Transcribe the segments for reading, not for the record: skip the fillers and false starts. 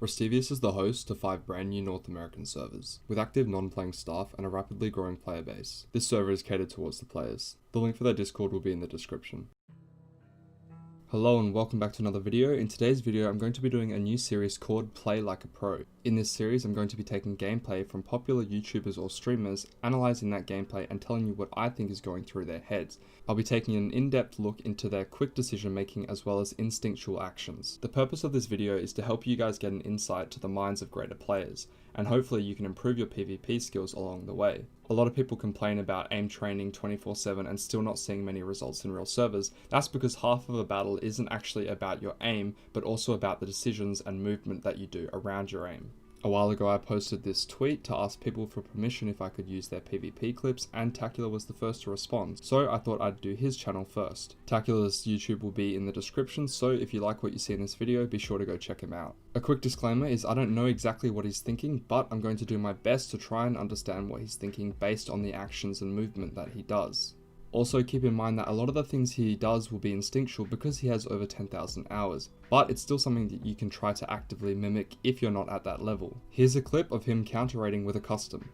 Restivius is the host to 5 brand new North American servers, with active non-playing staff and a rapidly growing player base. This server is catered towards the players. The link for their Discord will be in the description. Hello and welcome back to another video. In today's video I'm going to be doing a new series called Play Like a Pro. In this series I'm going to be taking gameplay from popular YouTubers or streamers, analysing that gameplay and telling you what I think is going through their heads. I'll be taking an in-depth look into their quick decision making as well as instinctual actions. The purpose of this video is to help you guys get an insight to the minds of greater players, and hopefully you can improve your PvP skills along the way. A lot of people complain about aim training 24/7 and still not seeing many results in real servers. That's because half of a battle isn't actually about your aim, but also about the decisions and movement that you do around your aim. A while ago I posted this tweet to ask people for permission if I could use their PvP clips, and Tacularr was the first to respond, so I thought I'd do his channel first. Tacularr's YouTube will be in the description, so if you like what you see in this video, be sure to go check him out. A quick disclaimer is I don't know exactly what he's thinking, but I'm going to do my best to try and understand what he's thinking based on the actions and movement that he does. Also keep in mind that a lot of the things he does will be instinctual because he has over 10,000 hours, but it's still something that you can try to actively mimic if you're not at that level. Here's a clip of him counter-raiding with a custom.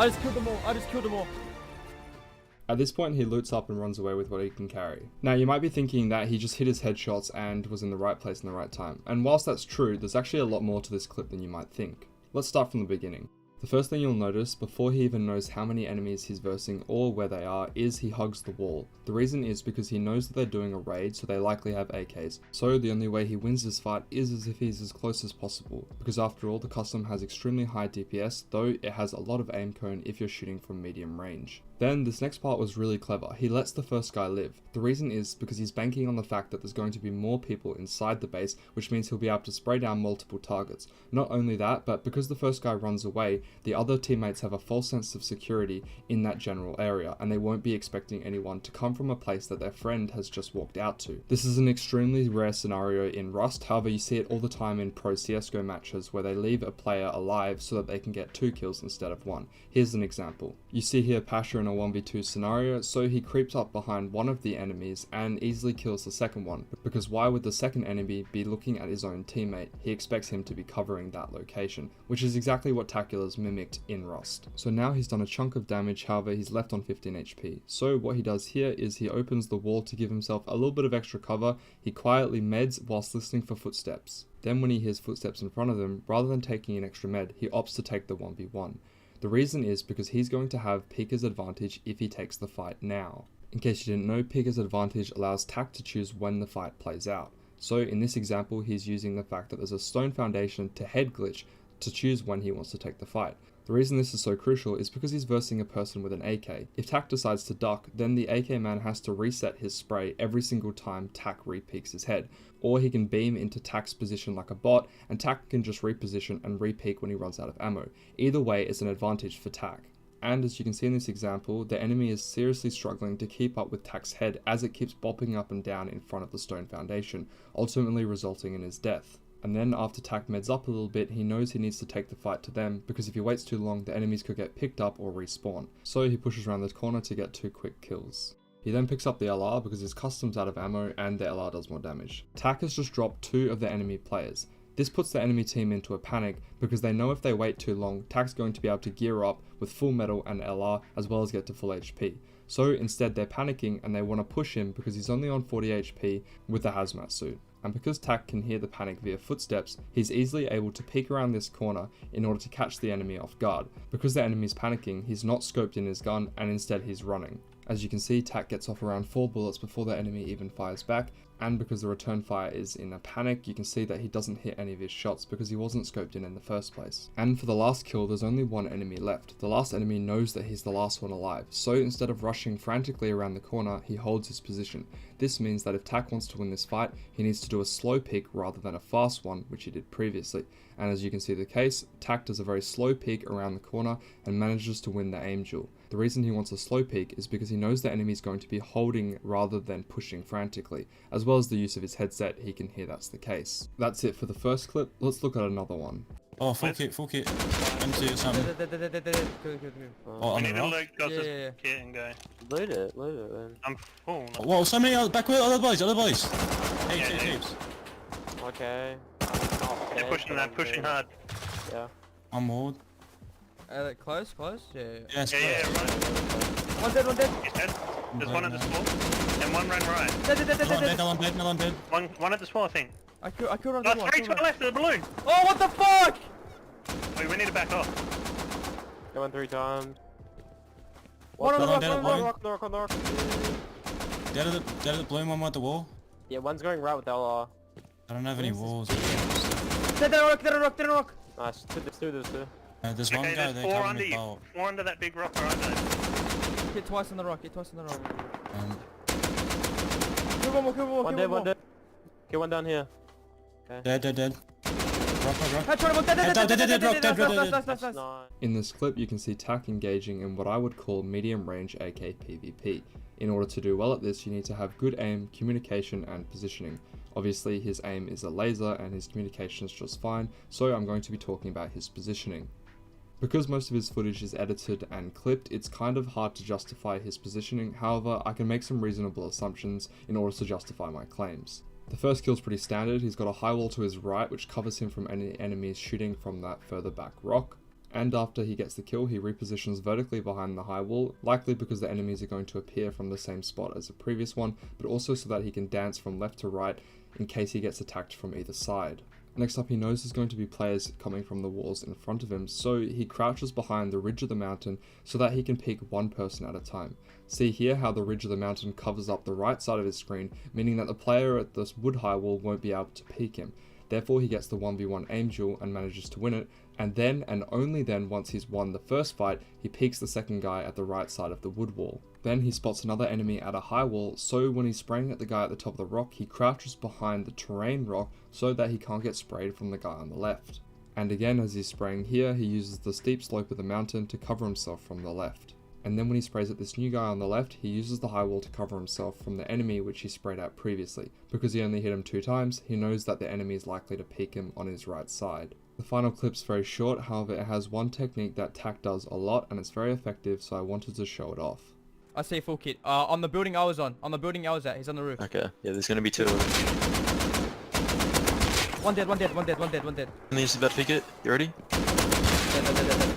I just killed them all. At this point he loots up and runs away with what he can carry. Now you might be thinking that he just hit his headshots and was in the right place in the right time, and whilst that's true, there's actually a lot more to this clip than you might think. Let's start from the beginning. The first thing you'll notice before he even knows how many enemies he's versing or where they are is he hugs the wall. The reason is because he knows that they're doing a raid, so they likely have AKs. So the only way he wins this fight is as if he's as close as possible, because after all the custom has extremely high DPS, though it has a lot of aim cone if you're shooting from medium range. Then this next part was really clever. He lets the first guy live. The reason is because he's banking on the fact that there's going to be more people inside the base, which means he'll be able to spray down multiple targets. Not only that, but because the first guy runs away, the other teammates have a false sense of security in that general area, and they won't be expecting anyone to come from a place that their friend has just walked out to. This is an extremely rare scenario in Rust, however you see it all the time in pro CSGO matches where they leave a player alive so that they can get 2 kills instead of 1. Here's an example. You see here Pasha in a 1v2 scenario, so he creeps up behind one of the enemies and easily kills the second one, because why would the second enemy be looking at his own teammate? He expects him to be covering that location, which is exactly what Tacularr's mimicked in Rust. So now he's done a chunk of damage, however he's left on 15 HP. So what he does here is he opens the wall to give himself a little bit of extra cover. He quietly meds whilst listening for footsteps. Then when he hears footsteps in front of him, rather than taking an extra med, he opts to take the 1v1. The reason is because he's going to have Peeker's advantage if he takes the fight now. In case you didn't know, Peeker's advantage allows Tac to choose when the fight plays out. So in this example, he's using the fact that there's a stone foundation to head glitch to choose when he wants to take the fight. The reason this is so crucial is because he's versing a person with an AK. If Tac decides to duck, then the AK man has to reset his spray every single time Tac re-peeks his head. Or he can beam into Tac's position like a bot, and Tac can just reposition and re-peek when he runs out of ammo. Either way is an advantage for Tac. And as you can see in this example, the enemy is seriously struggling to keep up with Tac's head as it keeps bopping up and down in front of the stone foundation, ultimately resulting in his death. And then after Tac meds up a little bit, he knows he needs to take the fight to them, because if he waits too long, the enemies could get picked up or respawn. So he pushes around the corner to get 2 quick kills. He then picks up the LR because his custom's out of ammo and the LR does more damage. Tak has just dropped 2 of the enemy players. This puts the enemy team into a panic because they know if they wait too long, Tak's going to be able to gear up with full metal and LR as well as get to full HP. So instead they're panicking and they want to push him because he's only on 40 HP with the hazmat suit. And because Tak can hear the panic via footsteps, he's easily able to peek around this corner in order to catch the enemy off guard. Because the enemy's panicking, he's not scoped in his gun and instead he's running. As you can see, Tak gets off around 4 bullets before the enemy even fires back, and because the return fire is in a panic, you can see that he doesn't hit any of his shots because he wasn't scoped in the first place. And for the last kill, there's only 1 enemy left. The last enemy knows that he's the last one alive, so instead of rushing frantically around the corner, he holds his position. This means that if Tak wants to win this fight, he needs to do a slow peek rather than a fast one, which he did previously. And as you can see the case, Tak does a very slow peek around the corner and manages to win the aim duel. The reason he wants a slow peek is because he knows the enemy is going to be holding rather than pushing frantically. As well as the use of his headset, he can hear that's the case. That's it for the first clip. Let's look at another one. Oh, full kit, full kit. Empty or something. Oh, We on need the to rock? loot Goss's Yeah. kit and go. Loot it then. I'm full. Whoa, so many other, back with other boys, Heaps, Yeah, heaps. Okay. They're pushing hard. Yeah. I'm walled. Close? Yeah. Yes, Yeah, close. right. One dead. He's dead. There's one at the spawn, and one ran right. Dead. No, I'm dead. One at the spawn, I think. I killed on Oh, the one. 3 to the left of the balloon. Oh, what the fuck? Wait, we need to back off. Going 3 times. One on the rock, dead one at on the balloon. rock. On the rock. Dead at the balloon, one at the wall. Yeah, one's going right with LR. I don't have any walls. Dead on rock. Nice. There's two. There's one Okay, guy there's there 4 covering under me you. bolt. 4 under that big rock right there. Hit twice on the rock. Um, Kill one more. One dead. Get one down here. dead. Rock. Headshot him. Dead. Nice. Nice. In this clip, you can see Tak engaging in what I would call medium range AK PvP. In order to do well at this, you need to have good aim, communication, and positioning. Obviously, his aim is a laser and his communication is just fine, so I'm going to be talking about his positioning. Because most of his footage is edited and clipped, it's kind of hard to justify his positioning. However, I can make some reasonable assumptions in order to justify my claims. The first kill's pretty standard. He's got a high wall to his right which covers him from any enemies shooting from that further back rock. And after he gets the kill, he repositions vertically behind the high wall, likely because the enemies are going to appear from the same spot as the previous one, but also so that he can dance from left to right in case he gets attacked from either side. Next up, he knows there's going to be players coming from the walls in front of him, so he crouches behind the ridge of the mountain so that he can peek one person at a time. See here how the ridge of the mountain covers up the right side of his screen, meaning that the player at this wood high wall won't be able to peek him. Therefore, he gets the 1v1 aim duel and manages to win it, and then and only then, once he's won the first fight, he peeks the second guy at the right side of the wood wall. Then he spots another enemy at a high wall, so when he's spraying at the guy at the top of the rock, he crouches behind the terrain rock so that he can't get sprayed from the guy on the left. And again, as he's spraying here, he uses the steep slope of the mountain to cover himself from the left. And then when he sprays at this new guy on the left, he uses the high wall to cover himself from the enemy which he sprayed at previously. Because he only hit him 2 times, he knows that the enemy is likely to peek him on his right side. The final clip's very short, however it has one technique that Tak does a lot and it's very effective, so I wanted to show it off. I say full kit. On the building I was at. He's on the roof. Okay, yeah, there's gonna be 2. One dead. And he's about to pick it. You ready? Dead.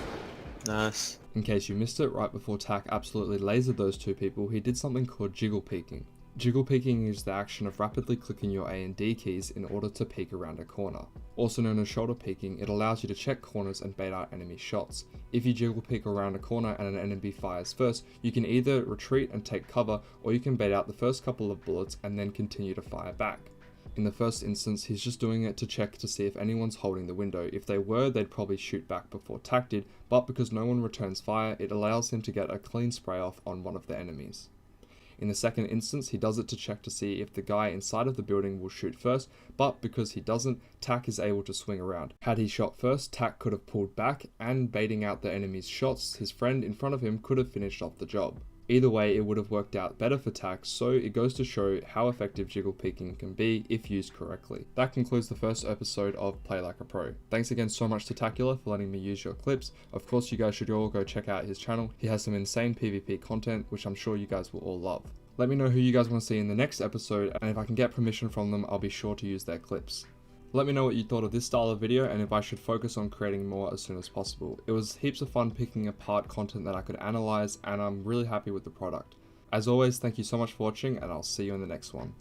Nice. In case you missed it, right before Tak absolutely lasered those 2 people, he did something called Jiggle Peeking. Jiggle Peeking is the action of rapidly clicking your A and D keys in order to peek around a corner. Also known as shoulder peeking, it allows you to check corners and bait out enemy shots. If you jiggle peek around a corner and an enemy fires first, you can either retreat and take cover, or you can bait out the first couple of bullets and then continue to fire back. In the first instance, he's just doing it to check to see if anyone's holding the window. If they were, they'd probably shoot back before Tak did, but because no one returns fire, it allows him to get a clean spray off on one of the enemies. In the second instance, he does it to check to see if the guy inside of the building will shoot first, but because he doesn't, Tak is able to swing around. Had he shot first, Tak could have pulled back, and baiting out the enemy's shots, his friend in front of him could have finished off the job. Either way, it would have worked out better for Tak, so it goes to show how effective jiggle peeking can be if used correctly. That concludes the first episode of Play Like a Pro. Thanks again so much to Tacularr for letting me use your clips. Of course, you guys should all go check out his channel. He has some insane PvP content, which I'm sure you guys will all love. Let me know who you guys want to see in the next episode, and if I can get permission from them, I'll be sure to use their clips. Let me know what you thought of this style of video and if I should focus on creating more as soon as possible. It was heaps of fun picking apart content that I could analyze, and I'm really happy with the product. As always, thank you so much for watching, and I'll see you in the next one.